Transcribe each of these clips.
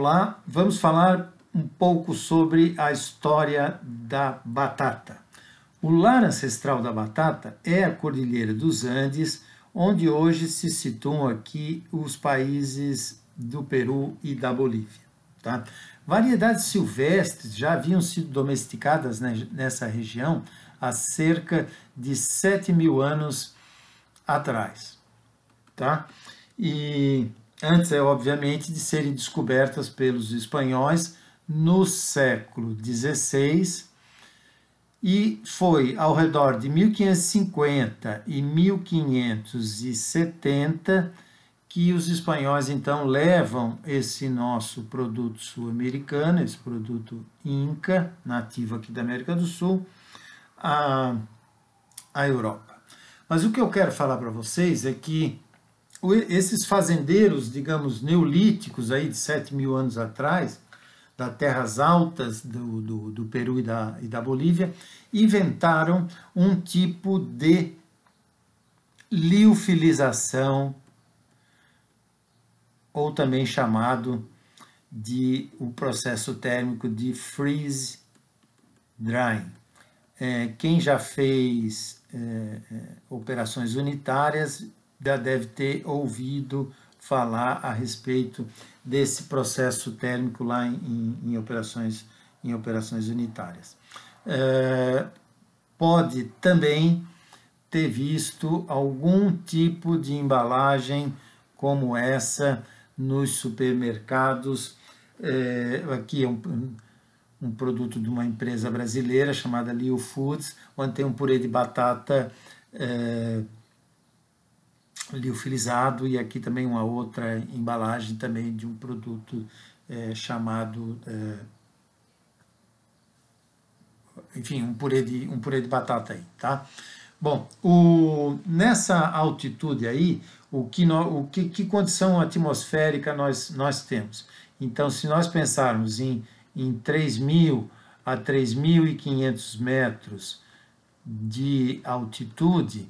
Olá, vamos falar um pouco sobre a história da batata. O lar ancestral da batata é a Cordilheira dos Andes, onde hoje se situam aqui os países do Peru e da Bolívia. Tá? Variedades silvestres já haviam sido domesticadas nessa região há cerca de 7.000 anos atrás. Tá? E antes, obviamente, de serem descobertas pelos espanhóis no século XVI, e foi ao redor de 1550 e 1570 que os espanhóis então levam esse nosso produto sul-americano, esse produto inca, nativo aqui da América do Sul, à Europa. Mas o que eu quero falar para vocês é que esses fazendeiros, digamos, neolíticos aí de 7.000 anos atrás, das terras altas do Peru e da Bolívia, inventaram um tipo de liofilização, ou também chamado de o processo térmico de freeze drying. Quem já fez operações unitárias já deve ter ouvido falar a respeito desse processo térmico lá em operações unitárias. Pode também ter visto algum tipo de embalagem como essa nos supermercados. Aqui é um produto de uma empresa brasileira chamada Leo Foods, onde tem um purê de batata liofilizado, e aqui também uma outra embalagem também de um produto chamado, enfim, um purê de batata aí, tá? Bom, nessa altitude aí, que condição atmosférica nós temos? Então, se nós pensarmos em 3.000 a 3.500 metros de altitude,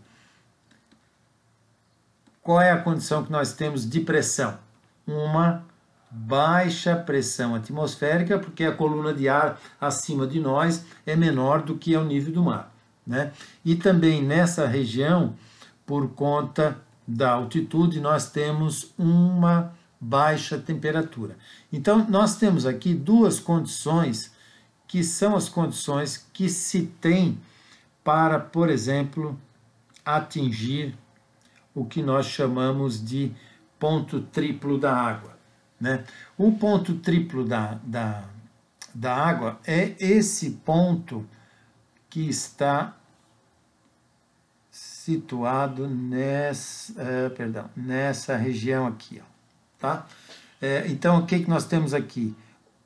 qual é a condição que nós temos de pressão? Uma baixa pressão atmosférica, porque a coluna de ar acima de nós é menor do que é o nível do mar, né? E também nessa região, por conta da altitude, nós temos uma baixa temperatura. Então, nós temos aqui duas condições que são as condições que se tem para, por exemplo, atingir o que nós chamamos de ponto triplo da água, né? O ponto triplo da água é esse ponto que está situado nessa região aqui, ó, tá? Então, o que nós temos aqui?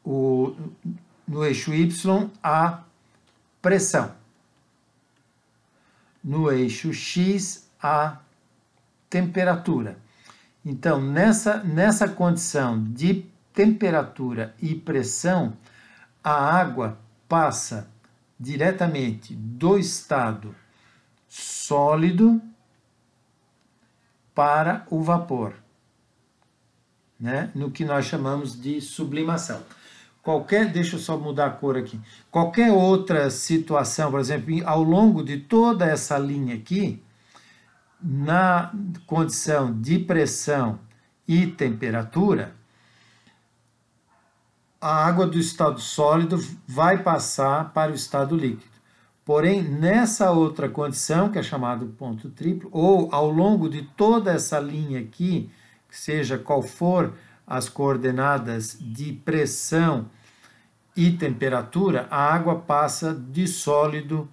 No eixo Y, a pressão. No eixo X, a temperatura. Então, nessa condição de temperatura e pressão, a água passa diretamente do estado sólido para o vapor, né? No que nós chamamos de sublimação. Deixa eu só mudar a cor aqui. Qualquer outra situação, por exemplo, ao longo de toda essa linha aqui, na condição de pressão e temperatura, a água do estado sólido vai passar para o estado líquido. Porém, nessa outra condição, que é chamado ponto triplo, ou ao longo de toda essa linha aqui, seja qual for as coordenadas de pressão e temperatura, a água passa de sólido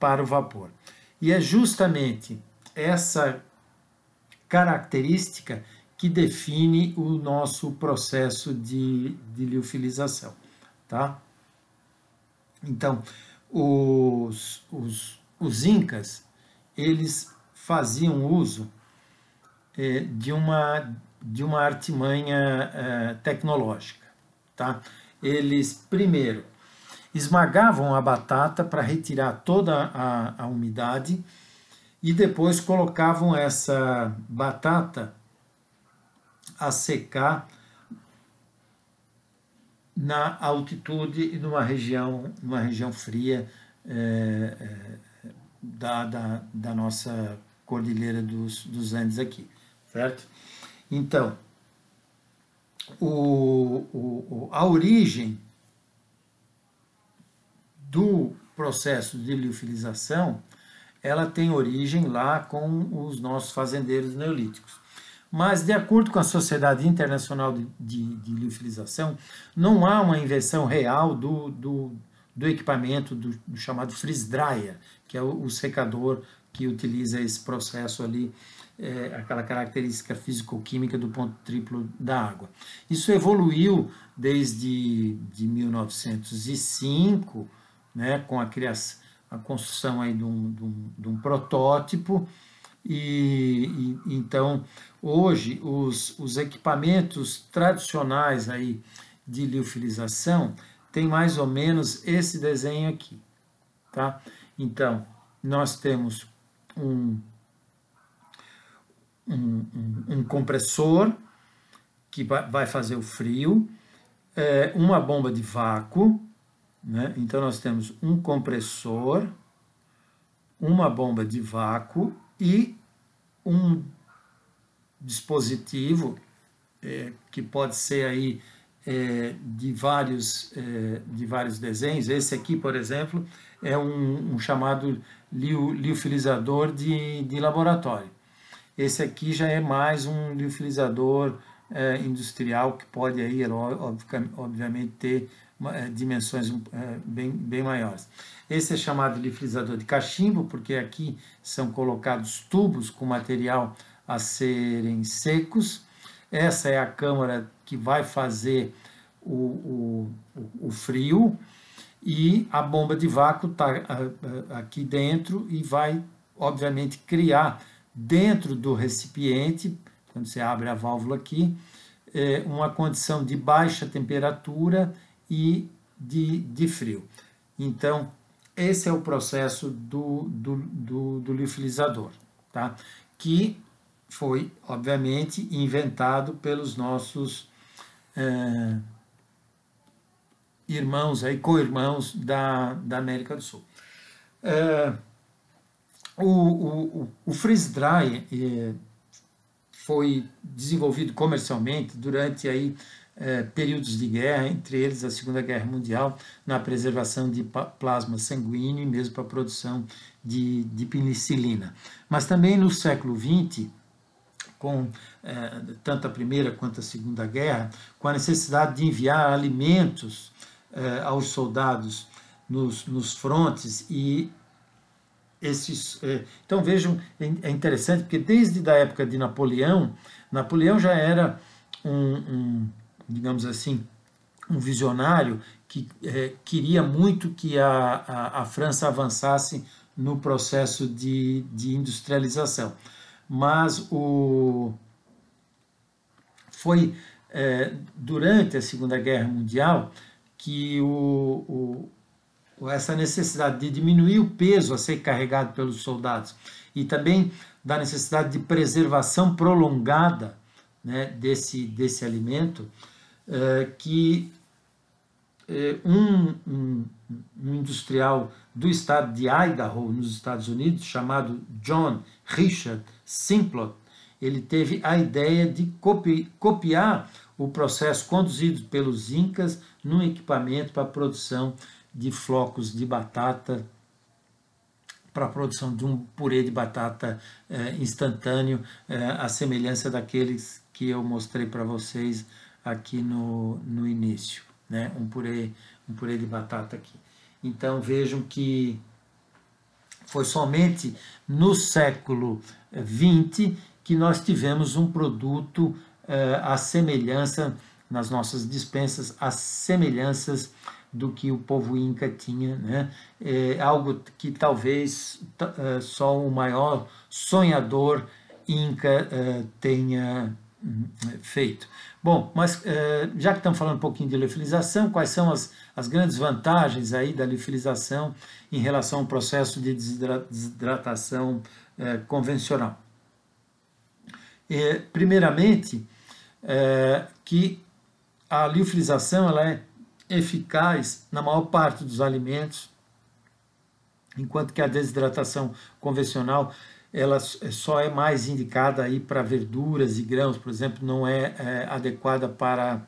para o vapor. E é justamente essa característica que define o nosso processo de liofilização, tá? Então, os incas, eles faziam uso de uma artimanha tecnológica, tá? Eles, primeiro, esmagavam a batata para retirar toda a umidade, e depois colocavam essa batata a secar na altitude e numa região fria da nossa Cordilheira dos Andes aqui, certo? Então, a origem do processo de liofilização, ela tem origem lá com os nossos fazendeiros neolíticos. Mas, de acordo com a Sociedade Internacional de Liofilização, não há uma invenção real do equipamento do chamado freeze dryer, que é o secador que utiliza esse processo ali, aquela característica físico-química do ponto triplo da água. Isso evoluiu desde 1905, né, com a construção aí de um protótipo, e então hoje os equipamentos tradicionais aí de liofilização tem mais ou menos esse desenho aqui, tá? Então nós temos um compressor que vai fazer o frio, uma bomba de vácuo, né? Então nós temos um compressor, uma bomba de vácuo e um dispositivo que pode ser aí de vários desenhos. Esse aqui, por exemplo, é um chamado liofilizador de laboratório. Esse aqui já é mais um liofilizador industrial que pode aí, obviamente, ter dimensões bem maiores. Esse é chamado de liofilizador de cachimbo, porque aqui são colocados tubos com material a serem secos. Essa é a câmara que vai fazer o frio, e a bomba de vácuo está aqui dentro e vai, obviamente, criar dentro do recipiente, quando você abre a válvula aqui, uma condição de baixa temperatura e de frio. Então, esse é o processo do liofilizador, tá? Que foi, obviamente, inventado pelos nossos irmãos, co-irmãos da América do Sul. O freeze dry foi desenvolvido comercialmente durante aí períodos de guerra, entre eles a Segunda Guerra Mundial, na preservação de plasma sanguíneo e mesmo para a produção de penicilina. Mas também no século XX, com tanto a Primeira quanto a Segunda Guerra, com a necessidade de enviar alimentos aos soldados nos frontes, e então vejam, é interessante porque desde a época de Napoleão já era digamos assim, um visionário que queria muito que a França avançasse no processo de industrialização. Mas foi durante a Segunda Guerra Mundial que essa necessidade de diminuir o peso a ser carregado pelos soldados e também da necessidade de preservação prolongada, né, desse alimento, que um industrial do estado de Idaho, nos Estados Unidos, chamado John Richard Simplot, ele teve a ideia de copiar o processo conduzido pelos incas num equipamento para a produção de flocos de batata, para a produção de um purê de batata instantâneo, à semelhança daqueles que eu mostrei para vocês aqui no início, né? Um purê de batata aqui. Então vejam que foi somente no século XX que nós tivemos um produto à semelhança, nas nossas dispensas, às semelhanças do que o povo inca tinha, né? Algo que talvez só o maior sonhador inca tenha feito. Bom, mas já que estamos falando um pouquinho de liofilização, quais são as grandes vantagens aí da liofilização em relação ao processo de desidratação convencional? Primeiramente, que a liofilização ela é eficaz na maior parte dos alimentos, enquanto que a desidratação convencional ela só é mais indicada aí para verduras e grãos, por exemplo, não é adequada para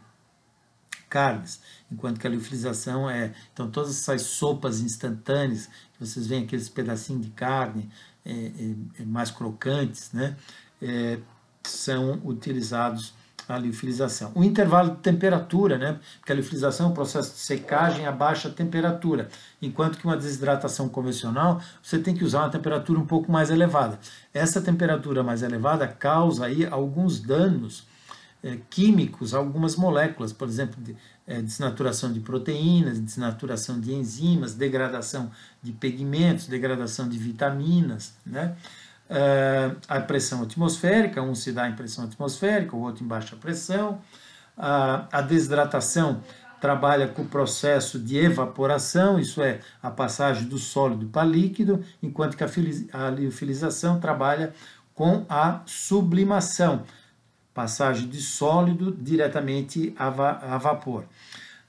carnes, enquanto que a liofilização é. Então, todas essas sopas instantâneas, que vocês veem aqueles pedacinhos de carne mais crocantes, né, são utilizados a liofilização. O intervalo de temperatura, né, porque a liofilização é um processo de secagem a baixa temperatura, enquanto que uma desidratação convencional, você tem que usar uma temperatura um pouco mais elevada. Essa temperatura mais elevada causa aí alguns danos químicos a algumas moléculas, por exemplo, desnaturação de proteínas, desnaturação de enzimas, degradação de pigmentos, degradação de vitaminas, né? A pressão atmosférica, um se dá em pressão atmosférica, o outro em baixa pressão. A desidratação trabalha com o processo de evaporação, isso é, a passagem do sólido para líquido, enquanto que a liofilização trabalha com a sublimação, passagem de sólido diretamente a vapor.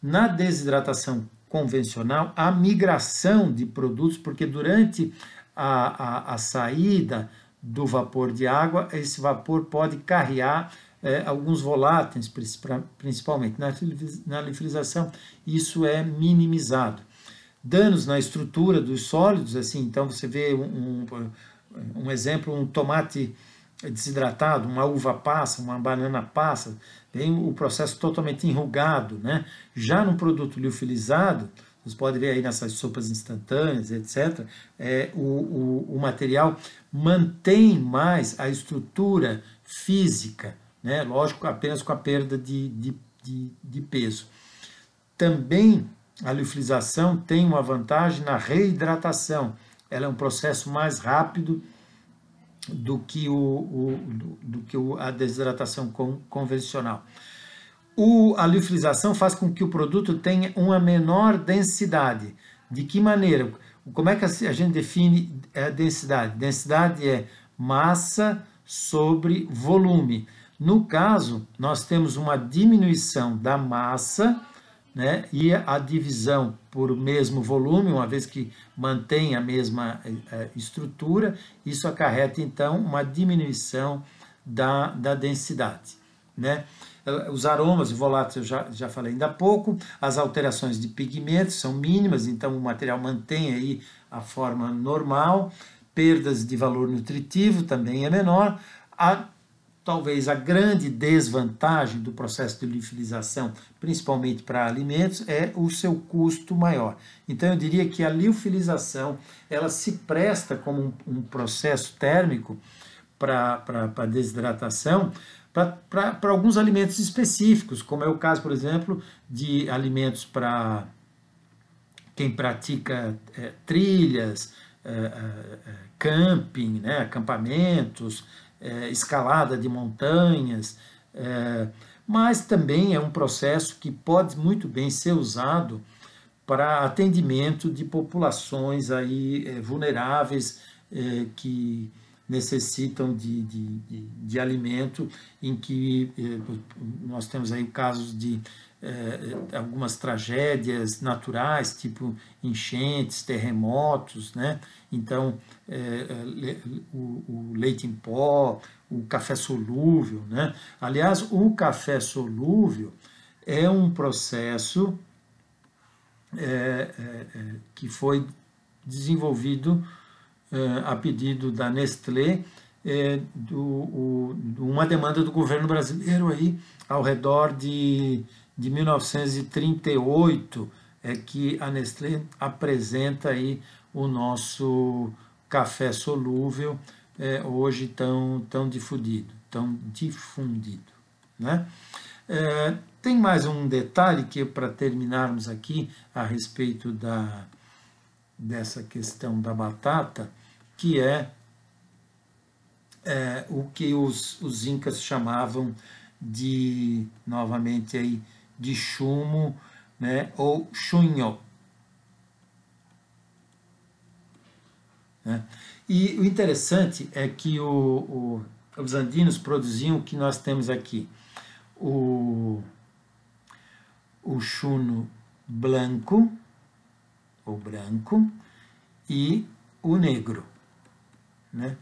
Na desidratação convencional, a migração de produtos, porque durante a saída do vapor de água, esse vapor pode carrear alguns voláteis, principalmente. Na liofilização, isso é minimizado. Danos na estrutura dos sólidos, assim, então você vê um exemplo, um tomate desidratado, uma uva passa, uma banana passa, tem o processo totalmente enrugado, né? Já no produto liofilizado, vocês podem ver aí nessas sopas instantâneas, etc., o material mantém mais a estrutura física, né? Lógico, apenas com a perda de peso. Também a liofilização tem uma vantagem na reidratação, ela é um processo mais rápido do que a desidratação convencional. A liofilização faz com que o produto tenha uma menor densidade. De que maneira? Como é que a gente define a densidade? Densidade é massa sobre volume. No caso, nós temos uma diminuição da massa, né, e a divisão por mesmo volume, uma vez que mantém a mesma estrutura, isso acarreta, então, uma diminuição da densidade, né? Os aromas e voláteis eu já falei ainda há pouco, as alterações de pigmentos são mínimas, então o material mantém aí a forma normal, perdas de valor nutritivo também é menor, talvez a grande desvantagem do processo de liofilização, principalmente para alimentos, é o seu custo maior. Então eu diria que a liofilização ela se presta como um processo térmico para desidratação para alguns alimentos específicos, como é o caso, por exemplo, de alimentos para quem pratica trilhas, camping, né, acampamentos, escalada de montanhas, mas também é um processo que pode muito bem ser usado para atendimento de populações aí, vulneráveis que necessitam de alimento, em que nós temos aí casos de algumas tragédias naturais, tipo enchentes, terremotos, né? Então, o leite em pó, o café solúvel, né? Aliás, o café solúvel é um processo que foi desenvolvido a pedido da Nestlé, uma demanda do governo brasileiro aí ao redor de 1938, que a Nestlé apresenta aí o nosso café solúvel, hoje tão difundido, né? Tem mais um detalhe que, para terminarmos aqui a respeito dessa questão da batata, que é o que os incas chamavam novamente aí, de chumo, né, ou chunho. Né? E o interessante é que os andinos produziam o que nós temos aqui, o chuno blanco, ou branco, e o negro, né?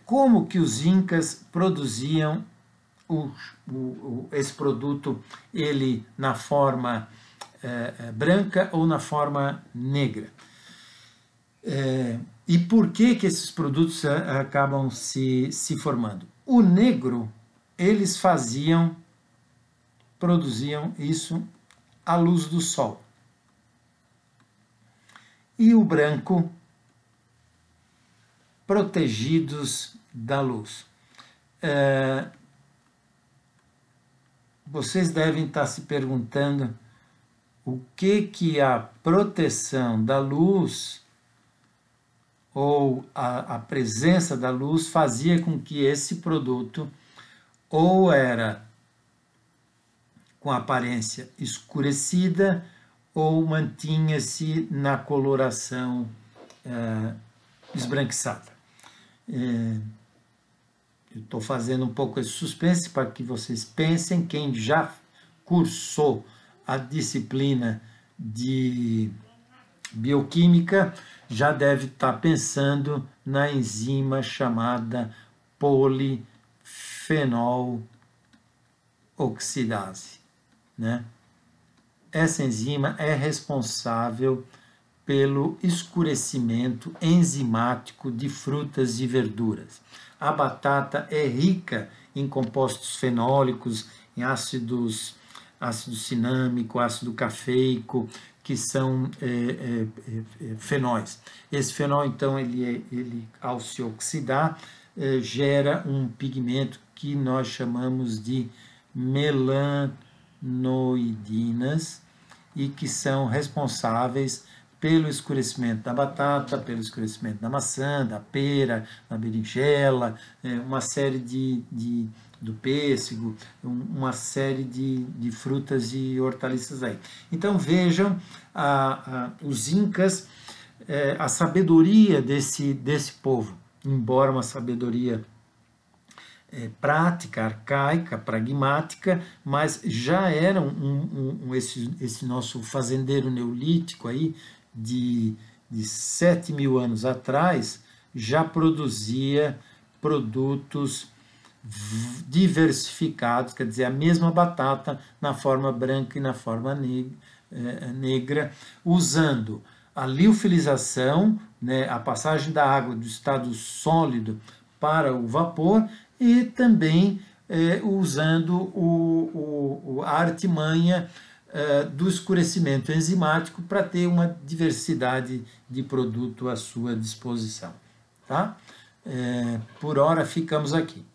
Como que os incas produziam esse produto, ele na forma branca ou na forma negra? E por que que esses produtos acabam se formando? O negro, eles produziam isso à luz do sol. E o branco, protegidos da luz. Vocês devem estar se perguntando o que a proteção da luz ou a presença da luz fazia com que esse produto ou era com aparência escurecida ou mantinha-se na coloração esbranquiçada. Eu estou fazendo um pouco esse suspense para que vocês pensem, quem já cursou a disciplina de bioquímica já deve estar pensando na enzima chamada polifenol oxidase, né? Essa enzima é responsável pelo escurecimento enzimático de frutas e verduras. A batata é rica em compostos fenólicos, em ácido cinâmico, ácido cafeico, que são fenóis. Esse fenol, então, ele ao se oxidar, gera um pigmento que nós chamamos de melanoidinas e que são responsáveis pelo escurecimento da batata, pelo escurecimento da maçã, da pera, da berinjela, uma série do pêssego, uma série de frutas e hortaliças aí. Então vejam os incas, a sabedoria desse povo, embora uma sabedoria prática, arcaica, pragmática, mas já era esse nosso fazendeiro neolítico aí, de 7.000 anos atrás, já produzia produtos diversificados, quer dizer, a mesma batata na forma branca e na forma negra, usando a liofilização, né, a passagem da água do estado sólido para o vapor, e também usando a artimanha do escurecimento enzimático para ter uma diversidade de produto à sua disposição. Tá? Por hora ficamos aqui.